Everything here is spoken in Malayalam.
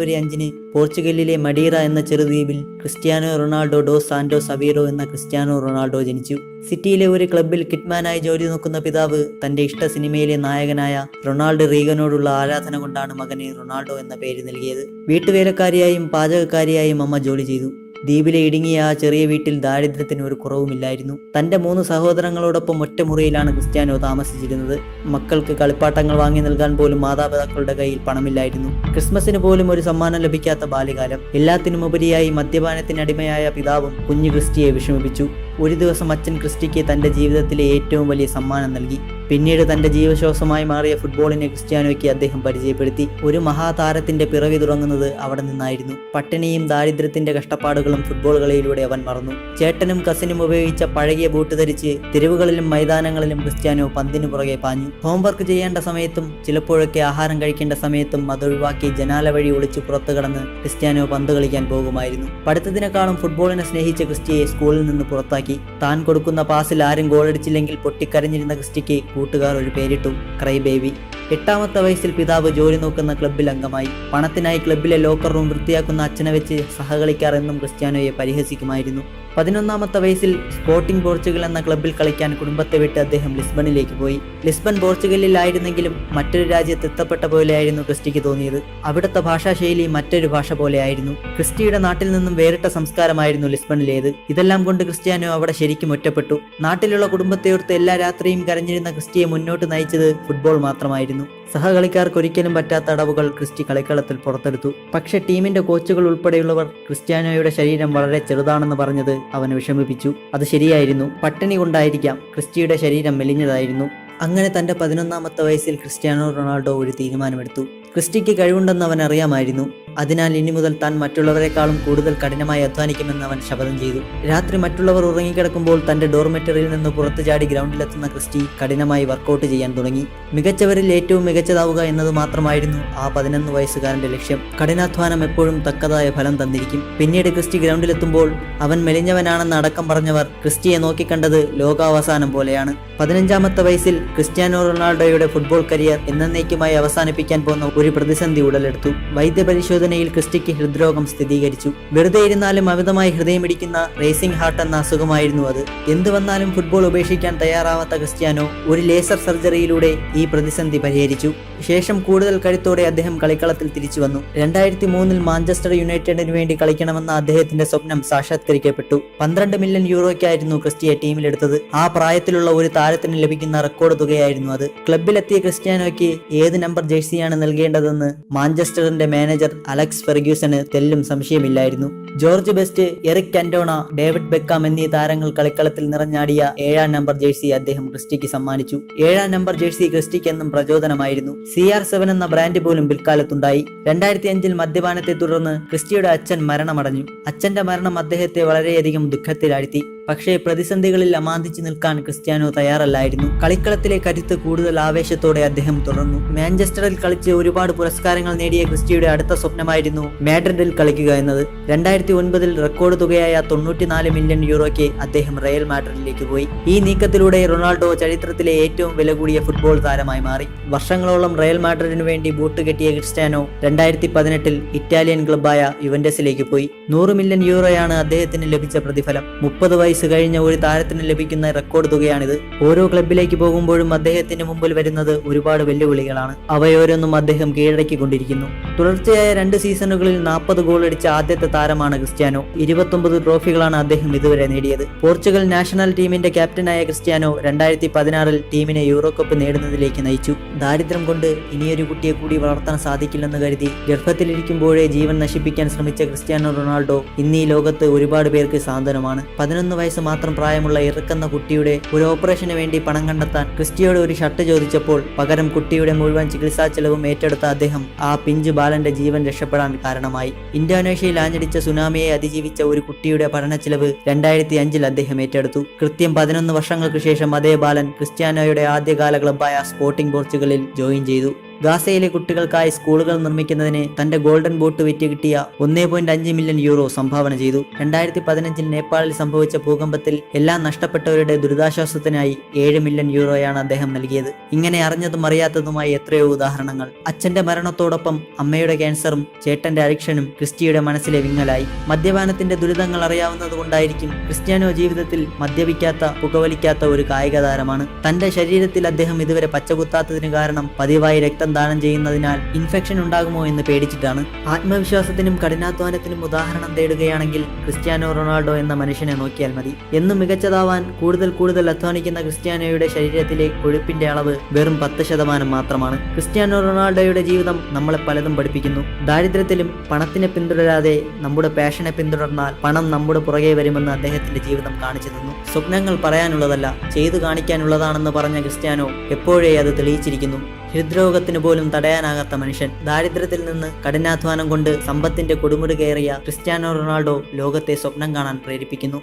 ഫെബ്രുവരി 5-ന് പോർച്ചുഗലിലെ മഡീറ എന്ന ചെറുദ്വീപിൽ Cristiano Ronaldo dos Santos Aveiro എന്ന ക്രിസ്ത്യാനോ റൊണാൾഡോ ജനിച്ചു. സിറ്റിയിലെ ഒരു ക്ലബ്ബിൽ കിറ്റ്മാനായി ജോലി നോക്കുന്ന പിതാവ് തന്റെ ഇഷ്ട സിനിമയിലെ നായകനായ റൊണാൾഡ് റീഗനോടുള്ള ആരാധന കൊണ്ടാണ് മകന് റൊണാൾഡോ എന്ന പേര് നൽകിയത്. വീട്ടുവേലക്കാരിയായും പാചകക്കാരിയായും അമ്മ ജോലി ചെയ്തു. ദ്വീപിലെ ഇടുങ്ങിയ ആ ചെറിയ വീട്ടിൽ ദാരിദ്ര്യത്തിന് ഒരു കുറവുമില്ലായിരുന്നു. തന്റെ 3 സഹോദരങ്ങളോടൊപ്പം ഒറ്റ മുറിയിലാണ് ക്രിസ്ത്യാനോ താമസിച്ചിരുന്നത്. മക്കൾക്ക് കളിപ്പാട്ടങ്ങൾ വാങ്ങി നൽകാൻ പോലും മാതാപിതാക്കളുടെ കയ്യിൽ പണമില്ലായിരുന്നു. ക്രിസ്മസിന് പോലും ഒരു സമ്മാനം ലഭിക്കാത്ത ബാല്യകാലം. എല്ലാത്തിനുമുപരിയായി മദ്യപാനത്തിനടിമയായ പിതാവും കുഞ്ഞു ക്രിസ്റ്റിയെ വിഷമിപ്പിച്ചു. ഒരു ദിവസം അച്ഛൻ ക്രിസ്റ്റിക്ക് തന്റെ ജീവിതത്തിലെ ഏറ്റവും വലിയ സമ്മാനം നൽകി. പിന്നീട് തന്റെ ജീവശ്വാസമായി മാറിയ ഫുട്ബോളിനെ ക്രിസ്ത്യാനോയ്ക്ക് അദ്ദേഹം പരിചയപ്പെടുത്തി. ഒരു മഹാതാരത്തിന്റെ പിറവി തുടങ്ങുന്നത് അവിടെ നിന്നായിരുന്നു. പട്ടിണിയും ദാരിദ്ര്യത്തിന്റെ കഷ്ടപ്പാടുകളും ഫുട്ബോൾ കളിയിലൂടെ അവൻ മറന്നു. ചേട്ടനും കസിനും ഉപയോഗിച്ച പഴകിയ ബൂട്ട് ധരിച്ച് തെരുവുകളിലും മൈതാനങ്ങളിലും ക്രിസ്ത്യാനോ പന്തിനു പുറകെ പാഞ്ഞു. ഹോംവർക്ക് ചെയ്യേണ്ട സമയത്തും ചിലപ്പോഴൊക്കെ ആഹാരം കഴിക്കേണ്ട സമയത്തും അതൊഴിവാക്കി ജനാല വഴി ഒളിച്ചു പുറത്തു കടന്ന് ക്രിസ്ത്യാനോ പന്ത് കളിക്കാൻ പോകുമായിരുന്നു. പഠിത്തത്തിനേക്കാളും ഫുട്ബോളിനെ സ്നേഹിച്ച ക്രിസ്റ്റിയെ സ്കൂളിൽ നിന്ന് പുറത്താക്കി. താൻ കൊടുക്കുന്ന പാസിൽ ആരും ഗോളടിച്ചില്ലെങ്കിൽ പൊട്ടിക്കരഞ്ഞിരുന്ന ക്രിസ്റ്റിക്ക് കൂട്ടുകാർ ഒരു പേരിട്ടു, ക്രൈ ബേബി. 8ാമത്തെ വയസ്സിൽ പിതാവ് ജോലി നോക്കുന്ന ക്ലബ്ബിൽ അംഗമായി. പണത്തിനായി ക്ലബ്ബിലെ ലോക്കർ റൂം വൃത്തിയാക്കുന്ന അച്ഛനെ വെച്ച് സഹകളിക്കാർ എന്നും ക്രിസ്ത്യാനോയെ പരിഹസിക്കുമായിരുന്നു. 11ാമത്തെ വയസ്സിൽ സ്പോർട്ടിംഗ് പോർച്ചുഗൽ എന്ന ക്ലബ്ബിൽ കളിക്കാൻ കുടുംബത്തെ വിട്ട് അദ്ദേഹം ലിസ്ബണിലേക്ക് പോയി. ലിസ്ബൺ പോർച്ചുഗലിലായിരുന്നെങ്കിലും മറ്റൊരു രാജ്യത്ത് എത്തപ്പെട്ട പോലെയായിരുന്നു ക്രിസ്റ്റിക്ക് തോന്നിയത്. അവിടുത്തെ ഭാഷാശൈലി മറ്റൊരു ഭാഷ പോലെയായിരുന്നു. ക്രിസ്റ്റിയുടെ നാട്ടിൽ നിന്നും വേറിട്ട സംസ്കാരമായിരുന്നു ലിസ്ബണിലേത്. ഇതെല്ലാം കൊണ്ട് ക്രിസ്ത്യാനോ അവിടെ ശരിക്കും ഒറ്റപ്പെട്ടു. നാട്ടിലുള്ള കുടുംബത്തെയോർത്ത് എല്ലാ രാത്രിയും കരഞ്ഞിരുന്ന ക്രിസ്റ്റിയെ മുന്നോട്ട് നയിച്ചത് ഫുട്ബോൾ മാത്രമായിരുന്നു. സഹകളിക്കാർക്ക് ഒരിക്കലും പറ്റാത്ത അടവുകൾ ക്രിസ്റ്റി കളിക്കളത്തിൽ പുറത്തെടുത്തു. പക്ഷെ ടീമിന്റെ കോച്ചുകൾ ഉൾപ്പെടെയുള്ളവർ ക്രിസ്ത്യാനോയുടെ ശരീരം വളരെ ചെറുതാണെന്ന് പറഞ്ഞത് അവനെ വിഷമിപ്പിച്ചു. അത് ശരിയായിരുന്നു. പട്ടിണി കൊണ്ടായിരിക്കാം ക്രിസ്റ്റിയുടെ ശരീരം മെലിഞ്ഞതായിരുന്നു. അങ്ങനെ തന്റെ 11ാമത്തെ വയസ്സിൽ ക്രിസ്ത്യാനോ റൊണാൾഡോ ഒരു തീരുമാനമെടുത്തു. ക്രിസ്റ്റിക്ക് കഴിവുണ്ടെന്ന് അവൻ അറിയാമായിരുന്നു. അതിനാൽ ഇനി മുതൽ താൻ മറ്റുള്ളവരെക്കാളും കൂടുതൽ കഠിനമായി അധ്വാനിക്കുമെന്ന് അവൻ ശപഥം ചെയ്തു. രാത്രി മറ്റുള്ളവർ ഉറങ്ങിക്കിടക്കുമ്പോൾ തന്റെ ഡോർമെറ്ററിയിൽ നിന്ന് പുറത്തു ചാടി ഗ്രൗണ്ടിലെത്തുന്ന ക്രിസ്റ്റി കഠിനമായി വർക്കൗട്ട് ചെയ്യാൻ തുടങ്ങി. മികച്ചവരിൽ ഏറ്റവും മികച്ചതാവുക എന്നത് മാത്രമായിരുന്നു ആ 11 വയസ്സുകാരന്റെ ലക്ഷ്യം. കഠിനാധ്വാനം എപ്പോഴും തക്കതായ ഫലം തന്നിരിക്കും. പിന്നീട് ക്രിസ്റ്റി ഗ്രൗണ്ടിലെത്തുമ്പോൾ അവൻ മെലിഞ്ഞവനാണെന്ന് അടക്കം പറഞ്ഞവർ ക്രിസ്റ്റിയെ നോക്കിക്കണ്ടത് ലോകാവസാനം പോലെയാണ്. 15ാമത്തെ വയസ്സിൽ ക്രിസ്ത്യാനോ റൊണാൾഡോയുടെ ഫുട്ബോൾ കരിയർ എന്നേക്കുമായി അവസാനിപ്പിക്കാൻ പോകുന്ന ഒരു പ്രതിസന്ധി ഉടലെടുത്തു. വൈദ്യപരിശോധനയിൽ ക്രിസ്റ്റിക്ക് ഹൃദ്രോഗം സ്ഥിരീകരിച്ചു. വെറുതെ ഇരുന്നാലും അമിതമായി ഹൃദയമിടിക്കുന്ന റേസിംഗ് ഹാർട്ട് എന്ന അസുഖമായിരുന്നു അത്. എന്തു വന്നാലും ഫുട്ബോൾ ഉപേക്ഷിക്കാൻ തയ്യാറാവാത്ത ക്രിസ്ത്യാനോ ഒരു ലേസർ സർജറിയിലൂടെ ഈ പ്രതിസന്ധി പരിഹരിച്ചു. ശേഷം കൂടുതൽ കരുത്തോടെ അദ്ദേഹം കളിക്കളത്തിൽ തിരിച്ചു വന്നു. 2003-ൽ മാഞ്ചസ്റ്റർ യുണൈറ്റഡിന് വേണ്ടി കളിക്കണമെന്ന അദ്ദേഹത്തിന്റെ സ്വപ്നം സാക്ഷാത്കരിക്കപ്പെട്ടു. 12 മില്യൺ യൂറോയ്ക്കായിരുന്നു ക്രിസ്റ്റിയെ ടീമിലെടുത്തത്. ആ പ്രായത്തിലുള്ള ഒരു താരത്തിന് ലഭിക്കുന്ന റെക്കോർഡ് തുകയായിരുന്നു അത്. ക്ലബിലെത്തിയ ക്രിസ്ത്യാനോയ്ക്ക് ഏത് നമ്പർ ജേഴ്സിയാണ് നൽകേണ്ടതെന്ന് മാഞ്ചസ്റ്ററിന്റെ മാനേജർ അലക്സ് ഫെർഗ്യൂസന് തെല്ലും സംശയമില്ലായിരുന്നു. George Best, Eric Cantona, David Beckham എന്നീ താരങ്ങൾ കളിക്കളത്തിൽ നിറഞ്ഞാടിയ 7ാം നമ്പർ ജേഴ്സി അദ്ദേഹം ക്രിസ്റ്റിക്ക് സമ്മാനിച്ചു. 7ാം നമ്പർ ജേഴ്സി ക്രിസ്റ്റിക്ക് എന്നും പ്രചോദനമായിരുന്നു. CR7 എന്ന ബ്രാൻഡ് പോലും പിൽക്കാലത്തുണ്ടായി. 2005-ൽ മദ്യപാനത്തെ തുടർന്ന് ക്രിസ്റ്റിയുടെ അച്ഛൻ മരണമടഞ്ഞു. അച്ഛന്റെ മരണം അദ്ദേഹത്തെ വളരെയധികം ദുഃഖത്തിലാഴ്ത്തി. പക്ഷേ പ്രതിസന്ധികളിൽ അമാന്തിച്ചു നിൽക്കാൻ ക്രിസ്ത്യാനോ തയ്യാറല്ലായിരുന്നു. കളിക്കളത്തിലെ കരുത്ത് കൂടുതൽ ആവേശത്തോടെ അദ്ദേഹം തുടർന്നു. മാഞ്ചസ്റ്ററിൽ കളിച്ച് ഒരുപാട് പുരസ്കാരങ്ങൾ നേടിയ ക്രിസ്റ്റിയുടെ അടുത്ത സ്വപ്നമായിരുന്നു മാഡ്രിഡിൽ കളിക്കുക എന്നത്. 2009-ൽ റെക്കോർഡ് തുകയായ 94 മില്യൺ യൂറോയ്ക്ക് അദ്ദേഹം റയൽ മാഡ്രിഡിലേക്ക് പോയി. ഈ നീക്കത്തിലൂടെ റൊണാൾഡോ ചരിത്രത്തിലെ ഏറ്റവും വില കൂടിയ ഫുട്ബോൾ താരമായി മാറി. വർഷങ്ങളോളം റയൽ മാഡ്രിഡിനു വേണ്ടി ബൂട്ട് കെട്ടിയ ക്രിസ്ത്യാനോ 2018-ൽ ഇറ്റാലിയൻ ക്ലബ്ബായ യുവന്റസിലേക്ക് പോയി. 100 മില്യൺ യൂറോയാണ് അദ്ദേഹത്തിന് ലഭിച്ച പ്രതിഫലം. 30 വയസ്സ് കഴിഞ്ഞ ഒരു താരത്തിന് ലഭിക്കുന്ന റെക്കോർഡ് തുകയാണിത്. ഓരോ ക്ലബിലേക്ക് പോകുമ്പോഴും അദ്ദേഹത്തിന് മുമ്പിൽ വരുന്നത് ഒരുപാട് വെല്ലുവിളികളാണ്. അവയോരൊന്നും അദ്ദേഹം കീഴടക്കിക്കൊണ്ടിരിക്കുന്നു. തുടർച്ചയായ 2 സീസണുകളിൽ 40 ഗോൾ അടിച്ച ആദ്യത്തെ താരമാണ് ക്രിസ്ത്യാനോ. 29 ട്രോഫികളാണ് അദ്ദേഹം ഇതുവരെ നേടിയത്. പോർച്ചുഗൽ നാഷണൽ ടീമിന്റെ ക്യാപ്റ്റനായ ക്രിസ്ത്യാനോ 2016-ൽ ടീമിനെ യൂറോ കപ്പ് നേടുന്നതിലേക്ക് നയിച്ചു. ദാരിദ്ര്യം കൊണ്ട് ഇനിയൊരു കുട്ടിയെ കൂടി വളർത്താൻ സാധിക്കില്ലെന്ന് കരുതി ഗർഭത്തിലിരിക്കുമ്പോഴേ ജീവൻ നശിപ്പിക്കാൻ ശ്രമിച്ച ക്രിസ്ത്യാനോ റൊണാൾഡോ ഇന്ന് ഈ ലോകത്ത് ഒരുപാട് പേർക്ക് സാന്ത്വനമാണ്. 11 വയസ്സ് മാത്രം പ്രായമുള്ള ഇറക്കുന്ന കുട്ടിയുടെ ഒരു ഓപ്പറേഷന് വേണ്ടി പണം കണ്ടെത്താൻ ക്രിസ്റ്റിയോട് ഒരു ഷർട്ട് ചോദിച്ചപ്പോൾ പകരം കുട്ടിയുടെ മുഴുവൻ ചികിത്സാ ചെലവും ഏറ്റെടുത്ത അദ്ദേഹം ആ പിഞ്ച് ബാലന്റെ ജീവൻ രക്ഷപ്പെടാൻ കാരണമായി. ഇന്തോനേഷ്യയിൽ ആഞ്ഞടിച്ച സുനാമിയെ അതിജീവിച്ച ഒരു കുട്ടിയുടെ പഠന ചെലവ് 2005-ൽ അദ്ദേഹം ഏറ്റെടുത്തു. കൃത്യം 11 വർഷങ്ങൾക്ക് ശേഷം അതേ ബാലൻ ക്രിസ്ത്യാനോയുടെ ആദ്യകാല ക്ലബ്ബായ സ്പോർട്ടിംഗ് പോർച്ചുഗലിൽ ജോയിൻ ചെയ്തു. ഗാസയിലെ കുട്ടികൾക്കായി സ്കൂളുകൾ നിർമ്മിക്കുന്നതിന് തന്റെ ഗോൾഡൻ ബൂട്ട് വിറ്റ് കിട്ടിയ 1.5 മില്യൺ യൂറോ സംഭാവന ചെയ്തു. 2015 നേപ്പാളിൽ സംഭവിച്ച ഭൂകമ്പത്തിൽ എല്ലാം നഷ്ടപ്പെട്ടവരുടെ ദുരിതാശ്വാസത്തിനായി 7 മില്യൺ യൂറോയാണ് അദ്ദേഹം നൽകിയത്. ഇങ്ങനെ അറിഞ്ഞതും അറിയാത്തതുമായി എത്രയോ ഉദാഹരണങ്ങൾ. അച്ഛന്റെ മരണത്തോടൊപ്പം അമ്മയുടെ ക്യാൻസറും ചേട്ടന്റെ അഡിക്ഷനും ക്രിസ്റ്റിയുടെ മനസ്സിലെ വിങ്ങലായി. മദ്യപാനത്തിന്റെ ദുരിതങ്ങൾ അറിയാവുന്നതുകൊണ്ടായിരിക്കും ക്രിസ്ത്യാനോ ജീവിതത്തിൽ മദ്യപിക്കാത്ത പുകവലിക്കാത്ത ഒരു കായിക താരമാണ്. തന്റെ ശരീരത്തിൽ അദ്ദേഹം ഇതുവരെ പച്ചകുത്താത്തതിന് കാരണം പതിവായി രക്തം ദാനം ചെയ്യുന്നതിനാൽ ഇൻഫെക്ഷൻ ഉണ്ടാകുമോ എന്ന് പേടിച്ചിട്ടാണ്. ആത്മവിശ്വാസത്തിനും കഠിനാധ്വാനത്തിനും ഉദാഹരണം തേടുകയാണെങ്കിൽ ക്രിസ്ത്യാനോ റൊണാൾഡോ എന്ന മനുഷ്യനെ നോക്കിയാൽ മതി. എന്നും മികച്ചതാവാൻ കൂടുതൽ അധ്വാനിക്കുന്ന ക്രിസ്ത്യാനോയുടെ ശരീരത്തിലെ കൊഴുപ്പിന്റെ അളവ് വെറും 10% മാത്രമാണ്. ക്രിസ്ത്യാനോ റൊണാൾഡോയുടെ ജീവിതം നമ്മളെ പലതും പഠിപ്പിക്കുന്നു. ദാരിദ്ര്യത്തിലും പണത്തിനെ പിന്തുടരാതെ നമ്മുടെ പാഷനെ പിന്തുടർന്നാൽ പണം നമ്മുടെ പുറകെ വരുമെന്ന് അദ്ദേഹത്തിന്റെ ജീവിതം കാണിച്ചു തന്നു. സ്വപ്നങ്ങൾ പറയാനുള്ളതല്ല, ചെയ്തു കാണിക്കാനുള്ളതാണെന്ന് പറഞ്ഞ ക്രിസ്ത്യാനോ എപ്പോഴേ അത് തെളിയിച്ചിരിക്കുന്നു. ഹൃദ്രോഗത്തിന് പോലും തടയാനാകാത്ത മനുഷ്യൻ. ദാരിദ്ര്യത്തിൽ നിന്ന് കഠിനാധ്വാനം കൊണ്ട് സമ്പത്തിന്റെ കൊടുമുടി കയറിയ ക്രിസ്ത്യാനോ റൊണാൾഡോ ലോകത്തെ സ്വപ്നം കാണാൻ പ്രേരിപ്പിക്കുന്നു.